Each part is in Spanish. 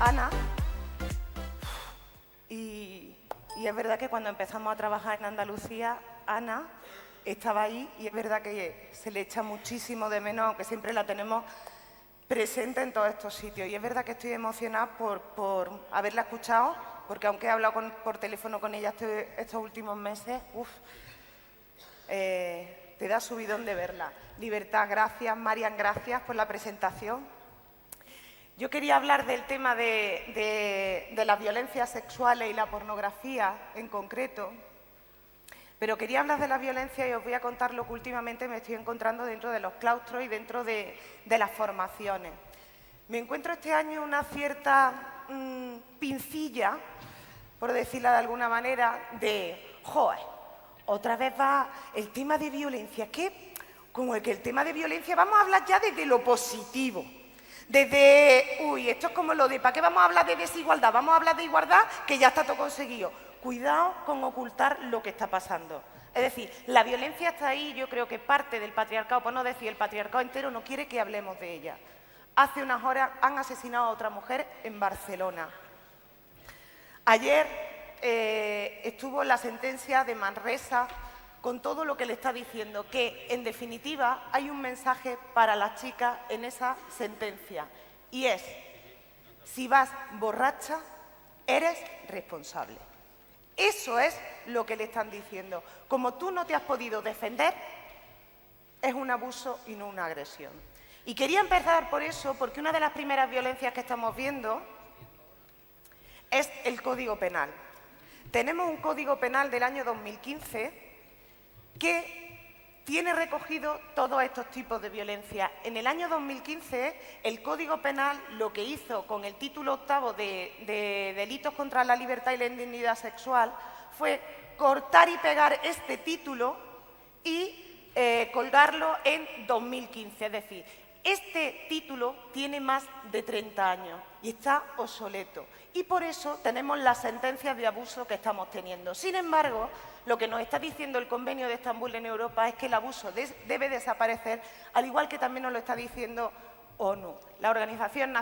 Ana, y es verdad que cuando empezamos a trabajar en Andalucía, Ana estaba ahí y es verdad que se le echa muchísimo de menos, aunque siempre la tenemos presente en todos estos sitios. Y es verdad que estoy emocionada por haberla escuchado, porque aunque he hablado por teléfono con ella estos últimos meses, te da subidón de verla. Libertad, gracias. Marian, gracias por la presentación. Yo quería hablar del tema de las violencias sexuales y la pornografía en concreto, pero quería hablar de la violencia y os voy a contar lo que últimamente me estoy encontrando dentro de los claustros y dentro de las formaciones. Me encuentro este año una cierta pincilla, por decirla de alguna manera, de ¡joder! Otra vez va el tema de violencia. ¿Qué? Como que el tema de violencia, vamos a hablar ya desde lo positivo. Desde, esto es como lo de, ¿para qué vamos a hablar de desigualdad? Vamos a hablar de igualdad, que ya está todo conseguido. Cuidado con ocultar lo que está pasando. Es decir, la violencia está ahí, yo creo que parte del patriarcado, por no decir el patriarcado entero, no quiere que hablemos de ella. Hace unas horas han asesinado a otra mujer en Barcelona. Ayer estuvo la sentencia de Manresa con todo lo que le está diciendo, que en definitiva hay un mensaje para las chicas en esa sentencia y es, si vas borracha, eres responsable. Eso es lo que le están diciendo. Como tú no te has podido defender, es un abuso y no una agresión. Y quería empezar por eso, porque una de las primeras violencias que estamos viendo es el Código Penal. Tenemos un Código Penal del año 2015 que tiene recogido todos estos tipos de violencia. En el año 2015, el Código Penal lo que hizo con el título 8 de delitos contra la libertad y la indignidad sexual fue cortar y pegar este título y colgarlo en 2015. Es decir, este título tiene más de 30 años y está obsoleto. Y por eso tenemos las sentencias de abuso que estamos teniendo. Sin embargo, lo que nos está diciendo el Convenio de Estambul en Europa es que el abuso debe desaparecer, al igual que también nos lo está diciendo ONU, la Organización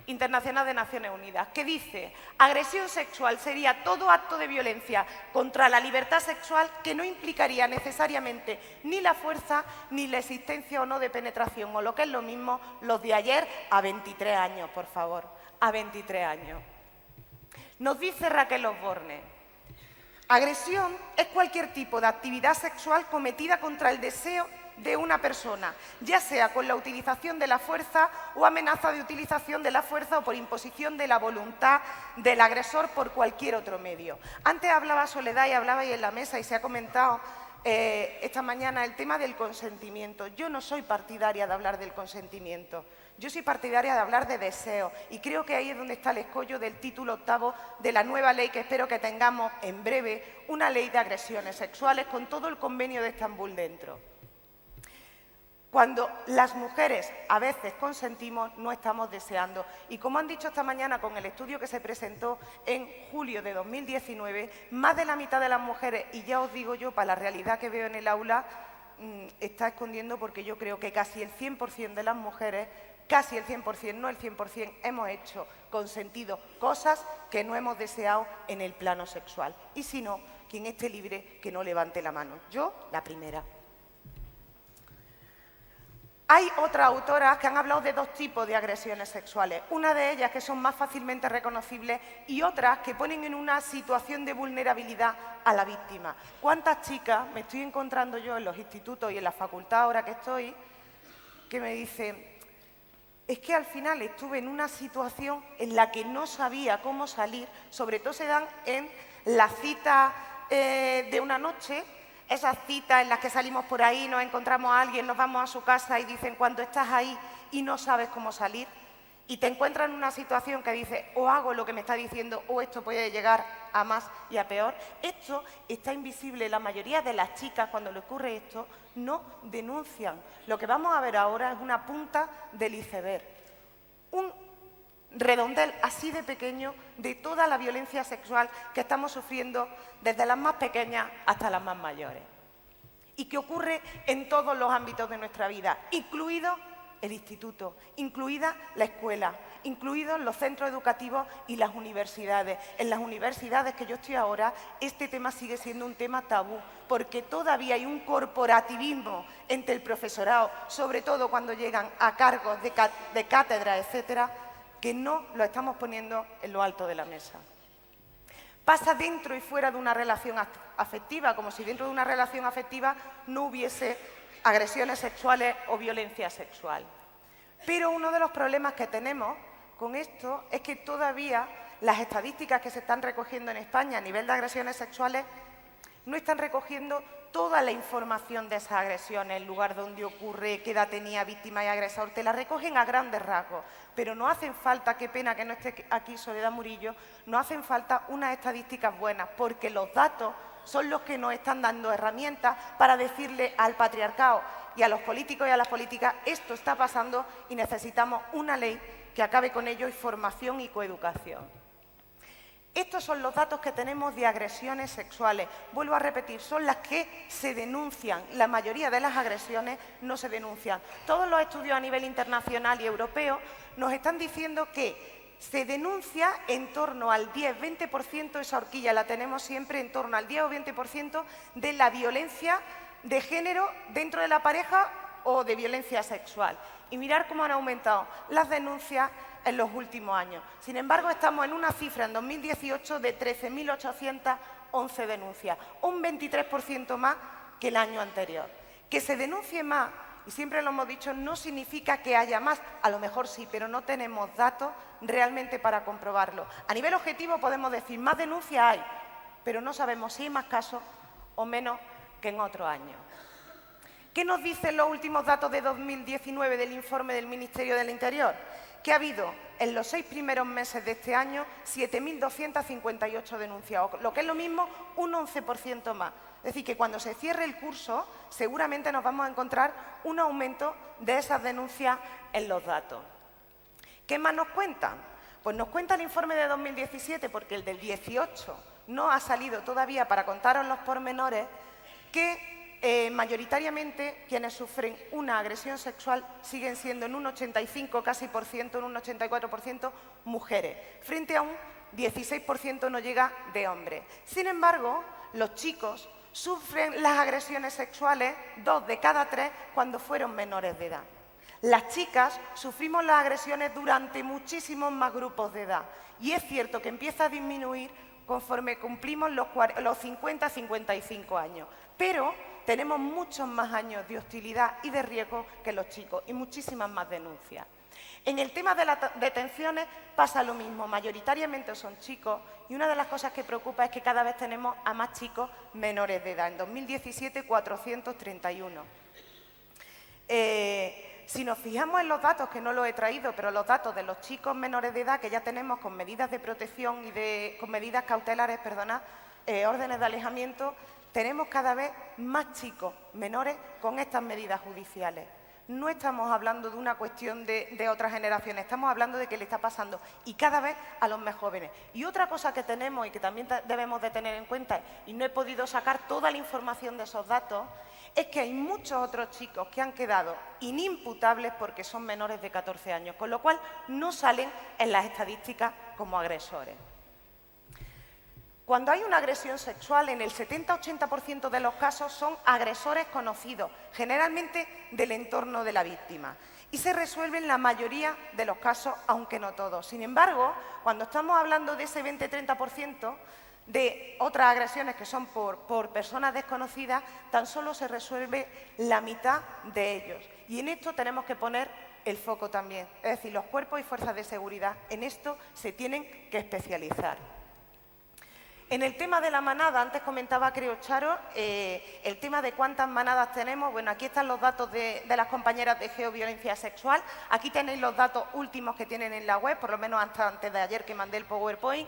Internacional de Naciones Unidas, que dice: agresión sexual sería todo acto de violencia contra la libertad sexual que no implicaría necesariamente ni la fuerza ni la existencia o no de penetración, o lo que es lo mismo, los de ayer a 23 años, por favor, a 23 años. Nos dice Raquel Osborne: agresión es cualquier tipo de actividad sexual cometida contra el deseo de una persona, ya sea con la utilización de la fuerza o amenaza de utilización de la fuerza o por imposición de la voluntad del agresor por cualquier otro medio. Antes hablaba Soledad y hablabais en la mesa y se ha comentado esta mañana el tema del consentimiento. Yo no soy partidaria de hablar del consentimiento, yo soy partidaria de hablar de deseo y creo que ahí es donde está el escollo del título 8 de la nueva ley que espero que tengamos en breve, una ley de agresiones sexuales con todo el Convenio de Estambul dentro. Cuando las mujeres a veces consentimos, no estamos deseando. Y como han dicho esta mañana con el estudio que se presentó en julio de 2019, más de la mitad de las mujeres, y ya os digo yo, para la realidad que veo en el aula, está escondiendo, porque yo creo que casi el 100% de las mujeres, casi el 100%, no el 100%, hemos hecho, consentido cosas que no hemos deseado en el plano sexual. Y si no, quien esté libre, que no levante la mano. Yo, la primera. Hay otras autoras que han hablado de dos tipos de agresiones sexuales, una de ellas que son más fácilmente reconocibles y otras que ponen en una situación de vulnerabilidad a la víctima. ¿Cuántas chicas me estoy encontrando yo en los institutos y en la facultad ahora que estoy, que me dicen: es que al final estuve en una situación en la que no sabía cómo salir, sobre todo se dan en la cita de una noche, esas citas en las que salimos por ahí, nos encontramos a alguien, nos vamos a su casa y dicen: cuando estás ahí y no sabes cómo salir, y te encuentras en una situación que dices: o hago lo que me está diciendo o esto puede llegar a más y a peor. Esto está invisible. La mayoría de las chicas, cuando le ocurre esto, no denuncian. Lo que vamos a ver ahora es una punta del iceberg, un redondel así de pequeño de toda la violencia sexual que estamos sufriendo desde las más pequeñas hasta las más mayores y que ocurre en todos los ámbitos de nuestra vida, incluido el instituto, incluida la escuela, incluidos los centros educativos y las universidades. En las universidades que yo estoy ahora, este tema sigue siendo un tema tabú, porque todavía hay un corporativismo entre el profesorado, sobre todo cuando llegan a cargos de cátedra, etcétera, que no lo estamos poniendo en lo alto de la mesa. Pasa dentro y fuera de una relación afectiva, como si dentro de una relación afectiva no hubiese agresiones sexuales o violencia sexual. Pero uno de los problemas que tenemos con esto es que todavía las estadísticas que se están recogiendo en España a nivel de agresiones sexuales no están recogiendo toda la información de esas agresiones, el lugar donde ocurre, qué edad tenía víctima y agresor, te la recogen a grandes rasgos, pero no hacen falta, qué pena que no esté aquí Soledad Murillo, no hacen falta unas estadísticas buenas, porque los datos son los que nos están dando herramientas para decirle al patriarcado y a los políticos y a las políticas, esto está pasando y necesitamos una ley que acabe con ello y formación y coeducación. Estos son los datos que tenemos de agresiones sexuales. Vuelvo a repetir, son las que se denuncian. La mayoría de las agresiones no se denuncian. Todos los estudios a nivel internacional y europeo nos están diciendo que se denuncia en torno al 10-20%, esa horquilla la tenemos siempre, en torno al 10 o 20% de la violencia de género dentro de la pareja o de violencia sexual. Y mirar cómo han aumentado las denuncias en los últimos años. Sin embargo, estamos en una cifra en 2018 de 13.811 denuncias, un 23% más que el año anterior. Que se denuncie más, y siempre lo hemos dicho, no significa que haya más, a lo mejor sí, pero no tenemos datos realmente para comprobarlo. A nivel objetivo podemos decir, más denuncias hay, pero no sabemos si hay más casos o menos que en otros años. ¿Qué nos dicen los últimos datos de 2019 del informe del Ministerio del Interior? Que ha habido en los 6 primeros meses de este año 7.258 denunciados, lo que es lo mismo, un 11% más. Es decir, que cuando se cierre el curso seguramente nos vamos a encontrar un aumento de esas denuncias en los datos. ¿Qué más nos cuentan? Pues nos cuenta el informe de 2017, porque el del 18 no ha salido todavía para contaros los pormenores, que mayoritariamente quienes sufren una agresión sexual siguen siendo en un 85 casi por ciento, en un 84% mujeres, frente a un 16% no llega de hombres. Sin embargo, los chicos sufren las agresiones sexuales 2 de cada 3 cuando fueron menores de edad. Las chicas sufrimos las agresiones durante muchísimos más grupos de edad y es cierto que empieza a disminuir conforme cumplimos los 50-55 años, pero tenemos muchos más años de hostilidad y de riesgo que los chicos y muchísimas más denuncias. En el tema de las detenciones pasa lo mismo, mayoritariamente son chicos y una de las cosas que preocupa es que cada vez tenemos a más chicos menores de edad. En 2017, 431. Si nos fijamos en los datos, que no los he traído, pero los datos de los chicos menores de edad que ya tenemos con medidas de protección y con medidas cautelares, órdenes de alejamiento, tenemos cada vez más chicos menores con estas medidas judiciales. No estamos hablando de una cuestión de otras generaciones, estamos hablando de que le está pasando y cada vez a los más jóvenes. Y otra cosa que tenemos y que también debemos de tener en cuenta, y no he podido sacar toda la información de esos datos, es que hay muchos otros chicos que han quedado inimputables porque son menores de 14 años, con lo cual no salen en las estadísticas como agresores. Cuando hay una agresión sexual, en el 70-80% de los casos son agresores conocidos, generalmente del entorno de la víctima, y se resuelven la mayoría de los casos, aunque no todos. Sin embargo, cuando estamos hablando de ese 20-30% de otras agresiones que son por personas desconocidas, tan solo se resuelve la mitad de ellos. Y en esto tenemos que poner el foco también. Es decir, los cuerpos y fuerzas de seguridad en esto se tienen que especializar. En el tema de la manada, antes comentaba, creo, Charo, el tema de cuántas manadas tenemos. Bueno, aquí están los datos de las compañeras de geoviolencia sexual. Aquí tenéis los datos últimos que tienen en la web, por lo menos hasta antes de ayer que mandé el PowerPoint.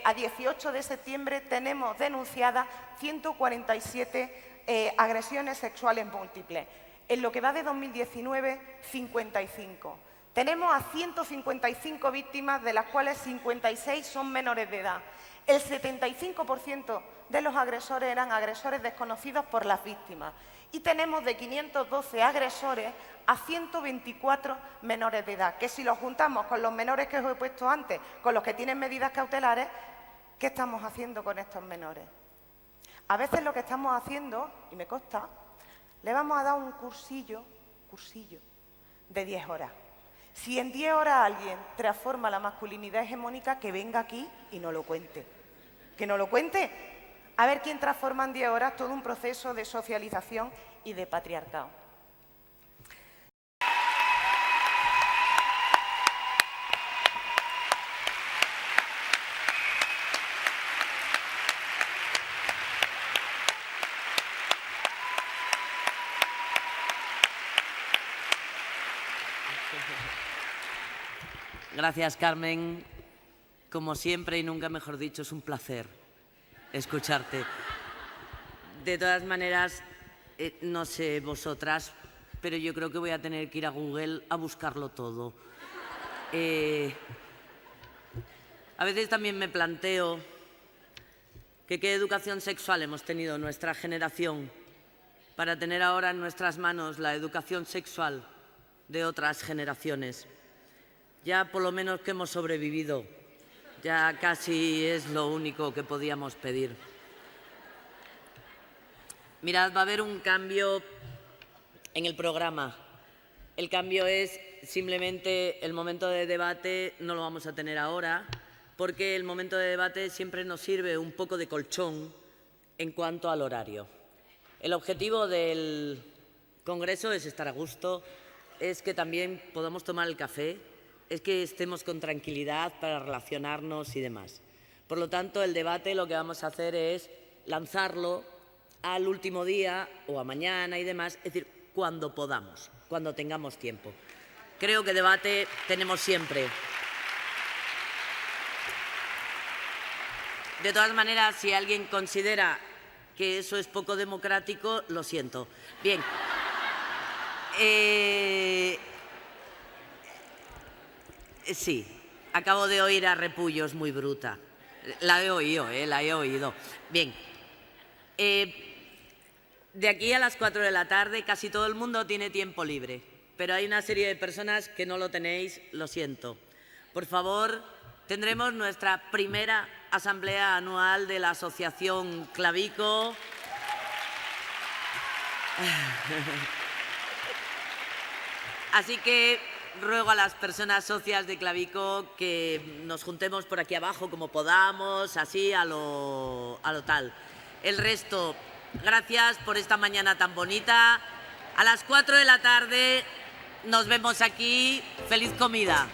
A 18 de septiembre tenemos denunciadas 147 agresiones sexuales múltiples. En lo que va de 2019, 55. Tenemos a 155 víctimas, de las cuales 56 son menores de edad. El 75% de los agresores eran agresores desconocidos por las víctimas. Y tenemos de 512 agresores a 124 menores de edad, que si los juntamos con los menores que os he puesto antes, con los que tienen medidas cautelares, ¿qué estamos haciendo con estos menores? A veces lo que estamos haciendo, y me consta, le vamos a dar un cursillo de 10 horas. Si en 10 horas alguien transforma la masculinidad hegemónica, que venga aquí y nos lo cuente. Que nos lo cuente. A ver quién transforma en 10 horas todo un proceso de socialización y de patriarcado. Gracias, Carmen. Como siempre y nunca mejor dicho, es un placer escucharte. De todas maneras, no sé vosotras, pero yo creo que voy a tener que ir a Google a buscarlo todo. A veces también me planteo que qué educación sexual hemos tenido nuestra generación para tener ahora en nuestras manos la educación sexual de otras generaciones. Ya por lo menos que hemos sobrevivido, ya casi es lo único que podíamos pedir. Mirad, va a haber un cambio en el programa. El cambio es simplemente el momento de debate, no lo vamos a tener ahora, porque el momento de debate siempre nos sirve un poco de colchón en cuanto al horario. El objetivo del Congreso es estar a gusto, es que también podamos tomar el café, es que estemos con tranquilidad para relacionarnos y demás. Por lo tanto, el debate lo que vamos a hacer es lanzarlo al último día o a mañana y demás, es decir, cuando podamos, cuando tengamos tiempo. Creo que debate tenemos siempre. De todas maneras, si alguien considera que eso es poco democrático, lo siento. Bien. Sí, acabo de oír a Repullos muy bruta. La he oído, la he oído. Bien. De aquí a las 4 de la tarde casi todo el mundo tiene tiempo libre, pero hay una serie de personas que no lo tenéis, lo siento. Por favor, tendremos nuestra primera asamblea anual de la Asociación Clavico. Así que ruego a las personas socias de Clavico que nos juntemos por aquí abajo como podamos, así a lo tal. El resto, gracias por esta mañana tan bonita. A las 4 de la tarde nos vemos aquí. ¡Feliz comida!